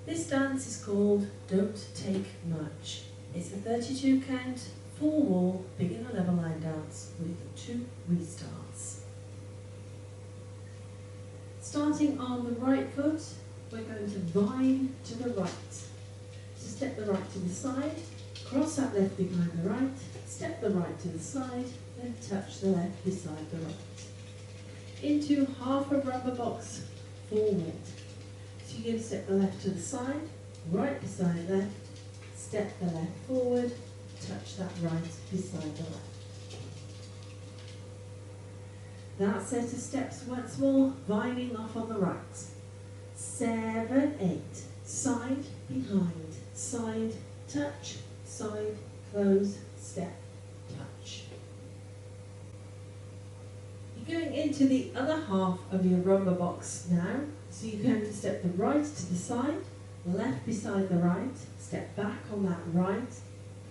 This dance is called Don't Take Much. It's a 32 count, full wall, beginner level line dance with 2 restarts. Starting on the right foot, we're going to vine to the right. So step the right to the side, cross that left behind the right, step the right to the side, then touch the left beside the right. Into half a rubber box forward. So you're going to step the left to the side, right beside left, step the left forward, touch that right beside the left. That set of steps once more, vining off on the right. 7, 8, side, behind, side, touch, side, close, step, touch. You're going into the other half of your rubber box now. So you're going to step the right to the side, left beside the right, step back on that right,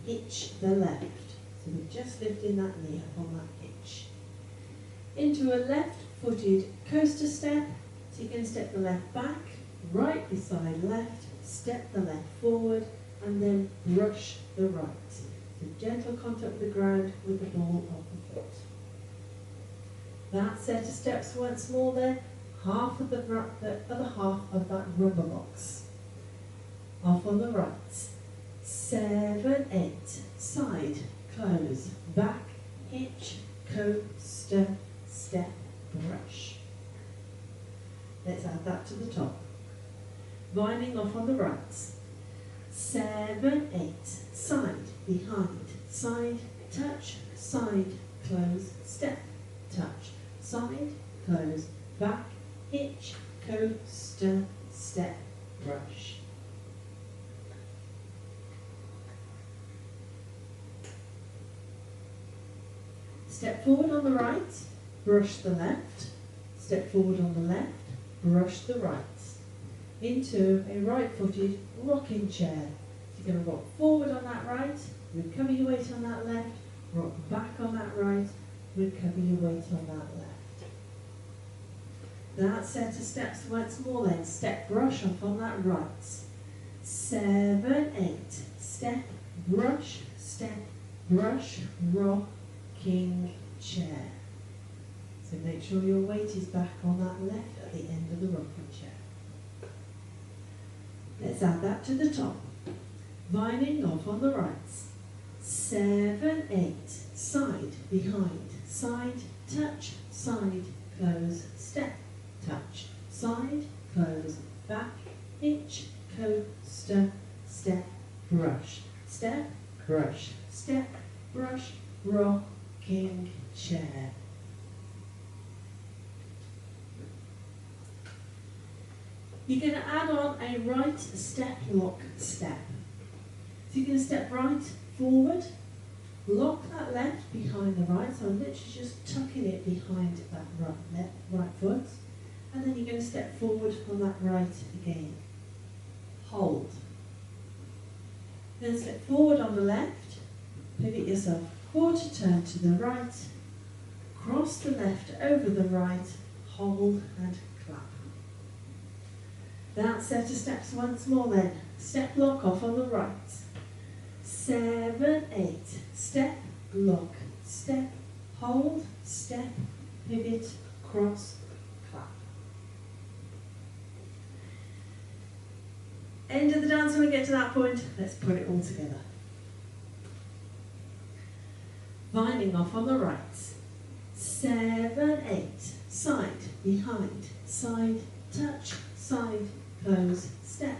hitch the left. So we're just lifting that knee up on that hitch. Into a left-footed coaster step. So you're going to step the left back, right beside left, step the left forward, and then brush the right. So gentle contact with the ground with the ball of the foot. That set of steps once more then, half of the other half of that rubber box. Off on the right. 7, 8, side, close, back, hitch, coaster, step, brush. Let's add that to the top. Vining off on the right. 7, 8, side, behind, side, touch, side, close, step, touch, side, close, back, hitch, coaster, step, brush. Step forward on the right, brush the left. Step forward on the left, brush the right. Into a right-footed rocking chair. So you're going to rock forward on that right, recover your weight on that left, rock back on that right, recover your weight on that left. That set of steps once more then. Step, brush off on that right. 7, 8, step, brush, rocking chair. So make sure your weight is back on that left at the end of the rocking chair. Let's add that to the top. Vining off on the right. 7, 8, side, behind, side, touch, side, close, step, touch, side, close, back, hitch, coaster, step, brush, rocking chair. You're going to add on a right step lock step. So you're going to step right forward, lock that left behind the right, so I'm literally just tucking it behind that right foot, and then you're going to step forward on that right again. Hold. Then step forward on the left, pivot yourself quarter turn to the right, cross the left over the right, hold and clap. That set of steps once more then. Step lock off on the right. 7, 8, step, lock, step, hold, step, pivot, cross, clap. End of the dance when we get to that point. Let's put it all together. Vining off on the right. 7, 8, side, behind, side, touch, side, close, step,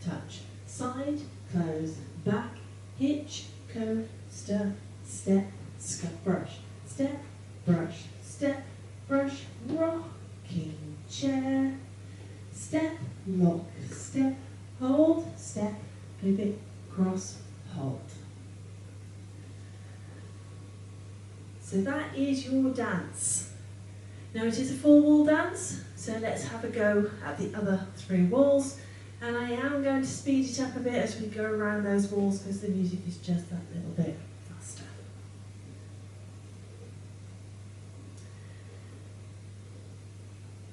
touch, side, close, back, hitch, coaster, step, brush, rocking chair, step, lock, step, hold, step, pivot, cross, hold. So that is your dance. Now it is a full wall dance, so let's have a go at the other 3 walls. And I am going to speed it up a bit as we go around those walls because the music is just that little bit faster.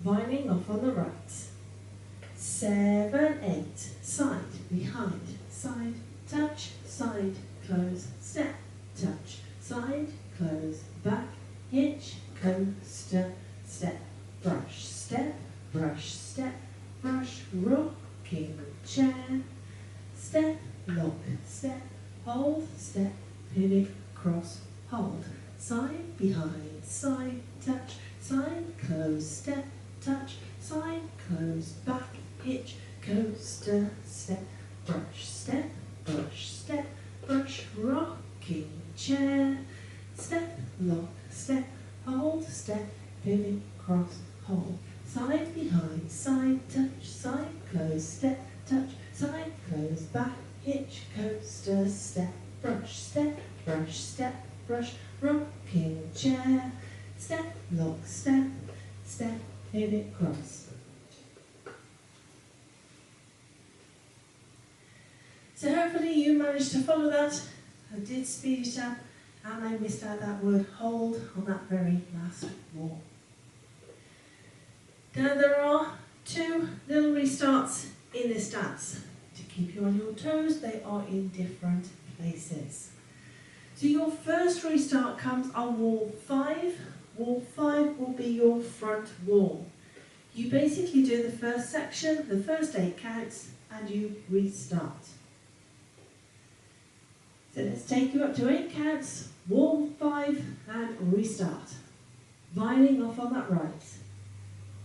Vining off on the right. 7, 8, side, behind, side, touch, side, close, step, touch, side, close, back, hitch, coaster, step, brush, step, brush, step, brush, rocking chair, step, lock, step, hold, step, pivot, cross, hold, side, behind, side, touch, side, close, step, touch, side, close, back, hitch, coaster, step, brush, rocking chair, step, lock, step, hold, step, pivot, cross, hold, side, behind, side, touch, side, close, step, touch, side, close, back, hitch, coaster, step, brush, rocking chair, step, lock, step, pivot, cross. So hopefully you managed to follow that. I did speed it up and I missed out that word hold on that very last wall. Now there are 2 little restarts in this dance. To keep you on your toes, they are in different places. So your first restart comes on wall 5. Wall 5 will be your front wall. You basically do the first section, the first 8 counts, and you restart. So let's take you up to 8 counts, wall 5, and restart. Vining off on that right.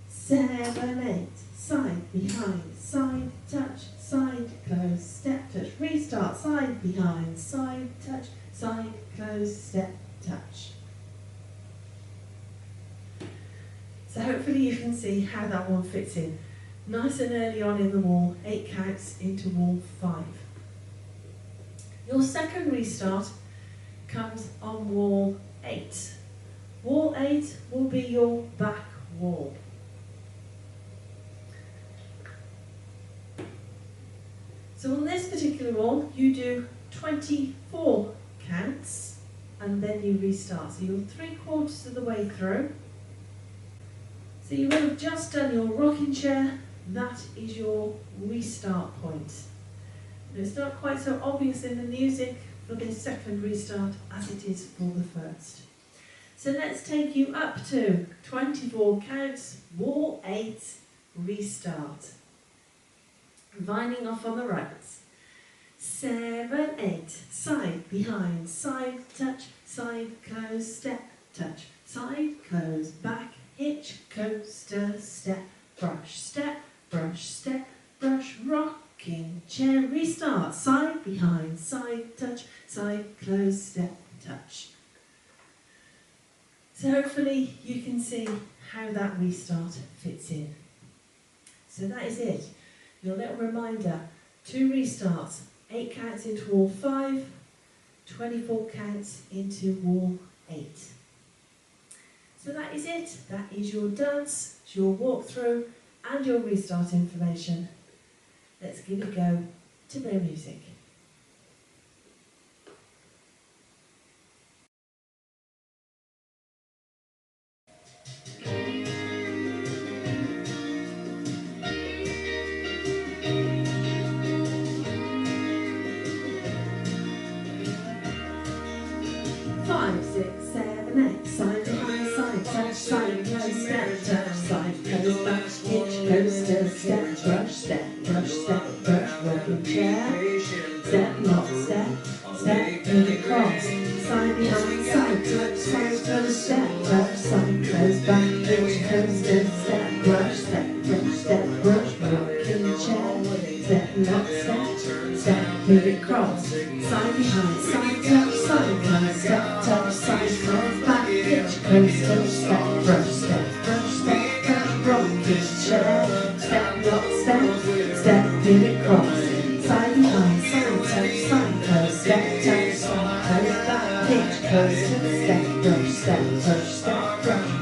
7, 8, side, behind, side, touch, side, close, step, touch, restart, side, behind, side, touch, side, close, step, touch. So hopefully you can see how that one fits in. Nice and early on in the wall, 8 counts into wall 5. Your second restart comes on wall 8. Wall 8 will be your back wall. So on this particular wall, you do 24 counts and then you restart. So you're 3/4 of the way through. So you will have just done your rocking chair. That is your restart point. And it's not quite so obvious in the music for this second restart as it is for the first. So let's take you up to 24 counts, wall 8, restart. Vining off on the right. 7, 8, side, behind, side, touch, side, close, step, touch, side, close, back, hitch, coaster, step, brush, rocking chair, restart, side, behind, side, touch, side, close, step, touch. So hopefully you can see how that restart fits in. So that is it. Your little reminder, 2 restarts, 8 counts into wall 5, 24 counts into wall 8. So that is it. That is your dance, it's your walkthrough and your restart information. Let's give it a go to their music. Five, 6, 7, 8, side behind, side, touch, side, close, step, touch, side, close, back, hitch, coaster, step, brush, rocking chair, step, lock, step, pivot, cross, side behind, side, touch, side, close, step, touch, side, close, back, hitch, coaster, step, brush, rocking chair, step, lock, step, pivot, cross, side behind, side, touch, side, close, step, touch, side, close, back, hitch, coaster, step, brush, rocking chair, step, lock, step, pivot, cross, side behind, side, touch, side, close, step, touch, side, close, back, hitch, coaster, step, brush,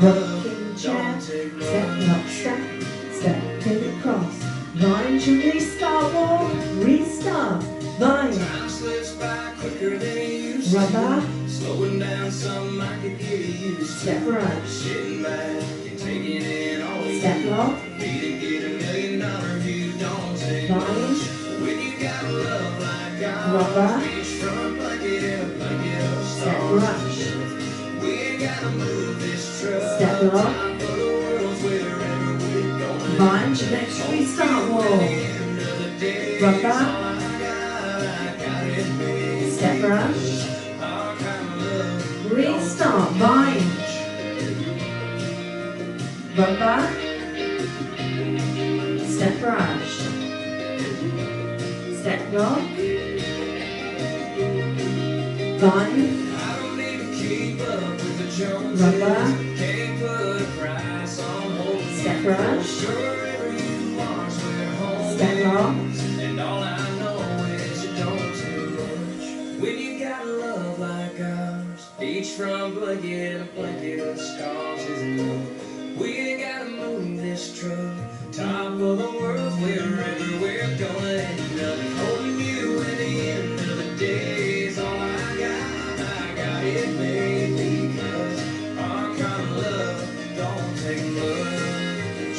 rocking chair, step, lock, step, pivot, cross, line to restart wall, restart, line, rubber, slowing down some I could get used to. step right, Sitting back and taking in all you step lock, need to get $1 million view, don't take line, Rubber. Beach front blanket and a blanket of Step stars. rush. We ain't gotta move this truck. Step lock. Time for the world's wherever we're going. Bind your next restart wall. End of the day, Rubber. all I got it made. Step rush. Our kind of love. Restart. Bind. Rubber. Step rush. Step lock. Bind. I don't need to keep up with the Joneses. Rubber. Can't put a price on holding Step you. rush. Wherever you are is where home Step lock. is. And all I know is you don't do much. When you got love like ours, beachfront blanket and a blanket of stars is enough. We ain't gotta move this truck. Top of the world, wherever we're gonna end up. Holding you at the end of the day is all I got it made. Because our kind of love don't take much.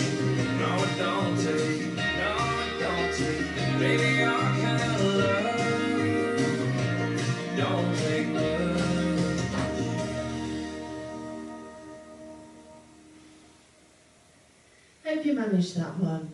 No, it don't take. No, it don't take. Baby, our kind of love don't take much. Hope you managed that one.